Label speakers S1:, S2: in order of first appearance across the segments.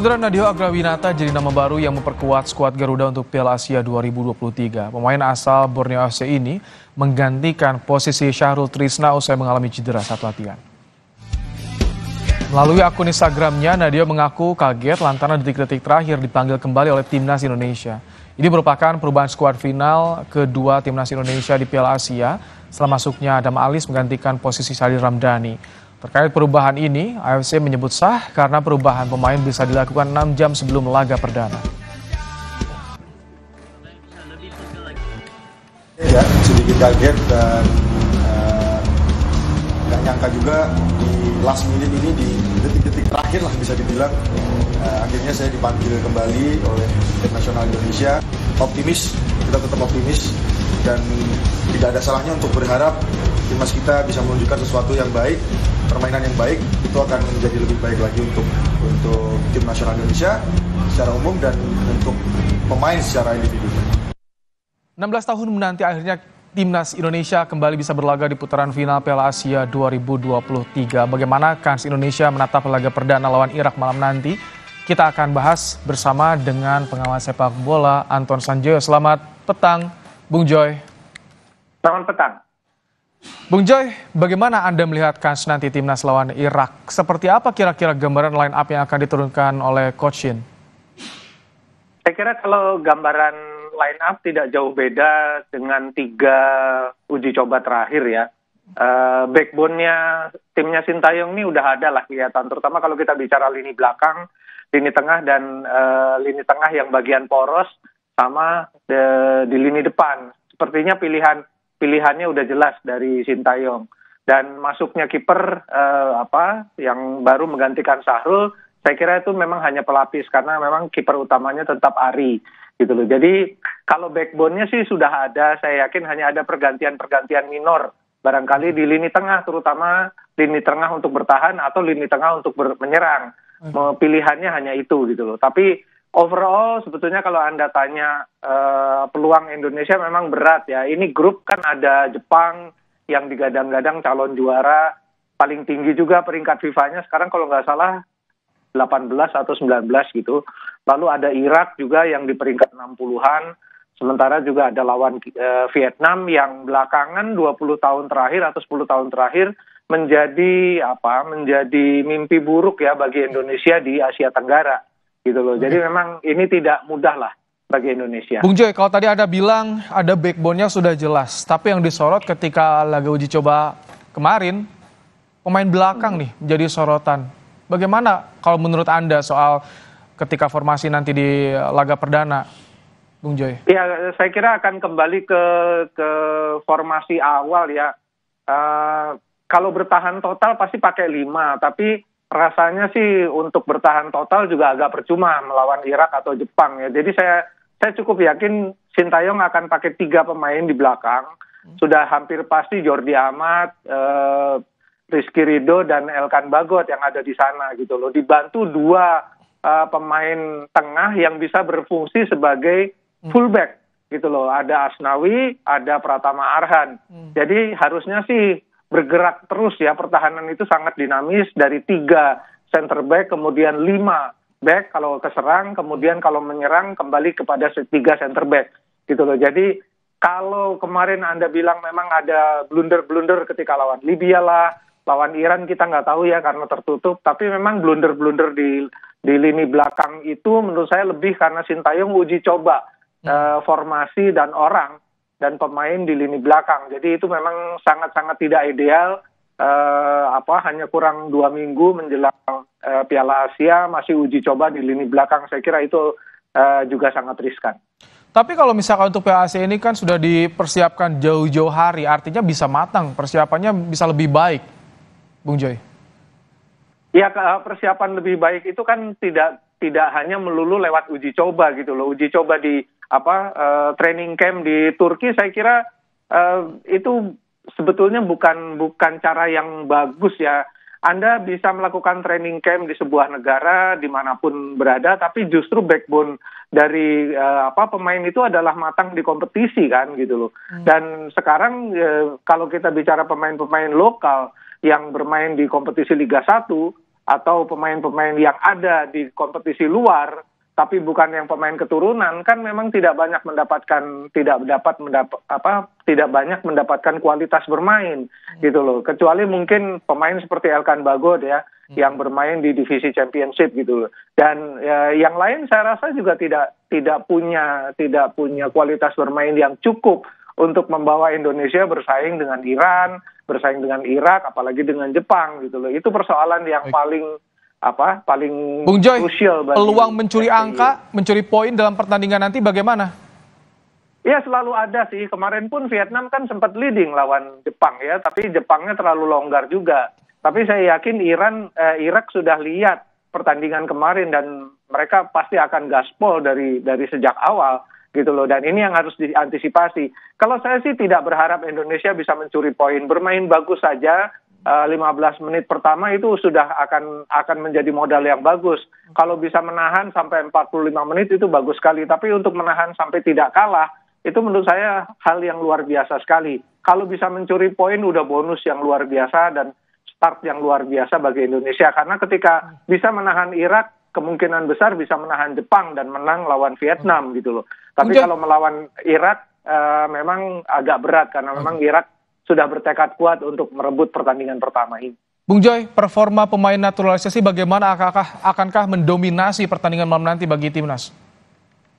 S1: Saudara, Nadeo Agrawinata jadi nama baru yang memperkuat skuad Garuda untuk Piala Asia 2023. Pemain asal Borneo FC ini menggantikan posisi Syahrul Trisna usai mengalami cedera saat latihan. Melalui akun Instagramnya, Nadeo mengaku kaget lantaran detik-detik terakhir dipanggil kembali oleh Timnas Indonesia. Ini merupakan perubahan skuad final kedua Timnas Indonesia di Piala Asia setelah masuknya Adam Alis menggantikan posisi Sadil Ramdhani. Terkait perubahan ini, AFC menyebut sah karena perubahan pemain bisa dilakukan 6 jam sebelum laga perdana.
S2: Ya, sedikit kaget dan nggak nyangka juga di last minute ini, di detik-detik terakhir lah bisa dibilang, akhirnya saya dipanggil kembali oleh tim nasional Indonesia. Optimis, kita tetap optimis dan tidak ada salahnya untuk berharap timnas kita bisa menunjukkan sesuatu yang baik, permainan yang baik, itu akan menjadi lebih baik lagi untuk tim nasional Indonesia secara umum dan untuk pemain secara individu.
S1: 16 tahun menanti akhirnya Timnas Indonesia kembali bisa berlaga di putaran final Piala Asia 2023. Bagaimana kans Indonesia menatap laga perdana lawan Irak malam nanti? Kita akan bahas bersama dengan pengamat sepak bola Anton Sanjoyo. Selamat petang, Bung Joy.
S3: Selamat petang.
S1: Bung Joy, bagaimana Anda melihat kans nanti Timnas lawan Irak? Seperti apa kira-kira gambaran line up yang akan diturunkan oleh Coach Shin?
S3: Saya kira kalau gambaran line up tidak jauh beda dengan 3 uji coba terakhir ya. Backbone-nya timnya Sintayong ini udah ada lah kelihatan, terutama kalau kita bicara lini belakang, lini tengah dan lini tengah yang bagian poros sama di lini depan. Sepertinya pilihannya udah jelas dari Sintayong. Dan masuknya kiper yang baru menggantikan Syahrul, saya kira itu memang hanya pelapis karena memang kiper utamanya tetap Ari gitu loh. Jadi kalau backbone-nya sih sudah ada, saya yakin hanya ada pergantian-pergantian minor barangkali di lini tengah, terutama lini tengah untuk bertahan atau lini tengah untuk menyerang. Pilihannya hanya itu gitu loh. Tapi overall sebetulnya kalau Anda tanya peluang Indonesia memang berat ya. Ini grup kan ada Jepang yang digadang-gadang calon juara, paling tinggi juga peringkat FIFA-nya sekarang kalau nggak salah 18 atau 19 gitu. Lalu ada Irak juga yang di peringkat 60-an. Sementara juga ada lawan Vietnam yang belakangan 20 tahun terakhir atau 10 tahun terakhir menjadi mimpi buruk ya bagi Indonesia di Asia Tenggara gitu loh. Jadi memang ini tidak mudah lah bagi Indonesia.
S1: Bung Joy, kalau tadi Anda bilang ada backbone-nya sudah jelas, tapi yang disorot ketika laga uji coba kemarin, pemain belakang nih menjadi sorotan. Bagaimana kalau menurut Anda soal ketika formasi nanti di laga perdana, Bung Joy?
S3: Ya, saya kira akan kembali ke formasi awal ya. Kalau bertahan total pasti pakai 5, tapi rasanya sih untuk bertahan total juga agak percuma melawan Irak atau Jepang ya. Jadi saya cukup yakin Sintayong akan pakai 3 pemain di belakang. Sudah hampir pasti Jordi Amat, Rizky Ridho dan Elkan Bagot yang ada di sana gitu loh. Dibantu 2 pemain tengah yang bisa berfungsi sebagai fullback gitu loh. Ada Asnawi, ada Pratama Arhan. Jadi harusnya sih bergerak terus ya, pertahanan itu sangat dinamis dari 3 center back, kemudian 5 back kalau keserang, kemudian kalau menyerang kembali kepada 3 center back gitu loh. Jadi kalau kemarin Anda bilang memang ada blunder-blunder ketika lawan Libya lah, lawan Iran kita nggak tahu ya karena tertutup, tapi memang blunder-blunder di lini belakang itu menurut saya lebih karena Sintayong uji coba formasi dan orang dan pemain di lini belakang. Jadi itu memang sangat-sangat tidak ideal. Hanya kurang 2 minggu menjelang Piala Asia masih uji coba di lini belakang. Saya kira itu juga sangat riskan.
S1: Tapi kalau misalkan untuk Piala Asia ini kan sudah dipersiapkan jauh-jauh hari, artinya bisa matang, persiapannya bisa lebih baik, Bung Joy.
S3: Ya, persiapan lebih baik itu kan tidak hanya melulu lewat uji coba gitu loh. Uji coba di training camp di Turki saya kira itu sebetulnya bukan cara yang bagus ya. Anda bisa melakukan training camp di sebuah negara dimanapun berada, tapi justru backbone dari pemain itu adalah matang di kompetisi kan gitu loh. Dan sekarang kalau kita bicara pemain-pemain lokal yang bermain di kompetisi Liga 1, atau pemain-pemain yang ada di kompetisi luar, tapi bukan yang pemain keturunan, kan memang tidak banyak mendapatkan kualitas bermain gitu loh. Kecuali mungkin pemain seperti Elkan Bagot ya, yang bermain di divisi championship gitu loh. Dan yang lain saya rasa juga tidak punya kualitas bermain yang cukup untuk membawa Indonesia bersaing dengan Iran, bersaing dengan Irak, apalagi dengan Jepang gitu loh. Itu persoalan yang paling
S1: Bung Joy,
S3: krusial bagi
S1: peluang mencuri angka, mencuri poin dalam pertandingan nanti bagaimana?
S3: Ya selalu ada sih. Kemarin pun Vietnam kan sempat leading lawan Jepang ya, tapi Jepangnya terlalu longgar juga. Tapi saya yakin Irak sudah lihat pertandingan kemarin dan mereka pasti akan gaspol dari sejak awal gitu loh. Dan ini yang harus diantisipasi. Kalau saya sih tidak berharap Indonesia bisa mencuri poin, bermain bagus saja. 15 menit pertama itu sudah akan menjadi modal yang bagus. Kalau bisa menahan sampai 45 menit itu bagus sekali. Tapi untuk menahan sampai tidak kalah, itu menurut saya hal yang luar biasa sekali. Kalau bisa mencuri poin udah bonus yang luar biasa dan start yang luar biasa bagi Indonesia. Karena ketika bisa menahan Irak, kemungkinan besar bisa menahan Jepang dan menang lawan Vietnam gitu loh. Tapi kalau melawan Irak memang agak berat karena memang Irak sudah bertekad kuat untuk merebut pertandingan pertama ini.
S1: Bung Joy, performa pemain naturalisasi bagaimana, akankah mendominasi pertandingan malam nanti bagi timnas?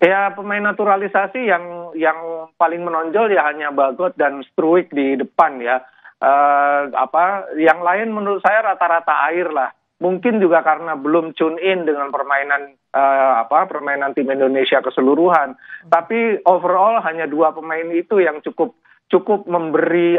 S3: Ya, pemain naturalisasi yang paling menonjol ya hanya Bagot dan Struijk di depan ya. Yang lain menurut saya rata-rata air lah. Mungkin juga karena belum tune in dengan permainan tim Indonesia keseluruhan. Tapi overall hanya 2 pemain itu yang cukup memberi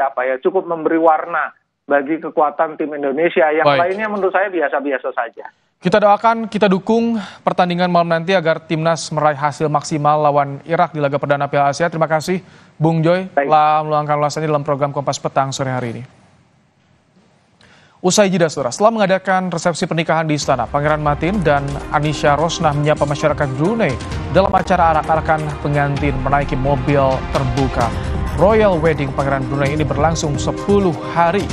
S3: warna bagi kekuatan tim Indonesia. Yang lainnya menurut saya biasa-biasa saja.
S1: Kita doakan, kita dukung pertandingan malam nanti agar timnas meraih hasil maksimal lawan Irak di laga perdana Piala Asia. Terima kasih Bung Joy telah meluangkan ulasannya dalam program Kompas Petang sore hari ini. Usai jeda saudara, setelah mengadakan resepsi pernikahan di istana, Pangeran Matin dan Anisha Rosnah menyapa masyarakat Brunei dalam acara arak-arakan pengantin menaiki mobil terbuka. Royal Wedding Pangeran Brunei ini berlangsung 10 hari.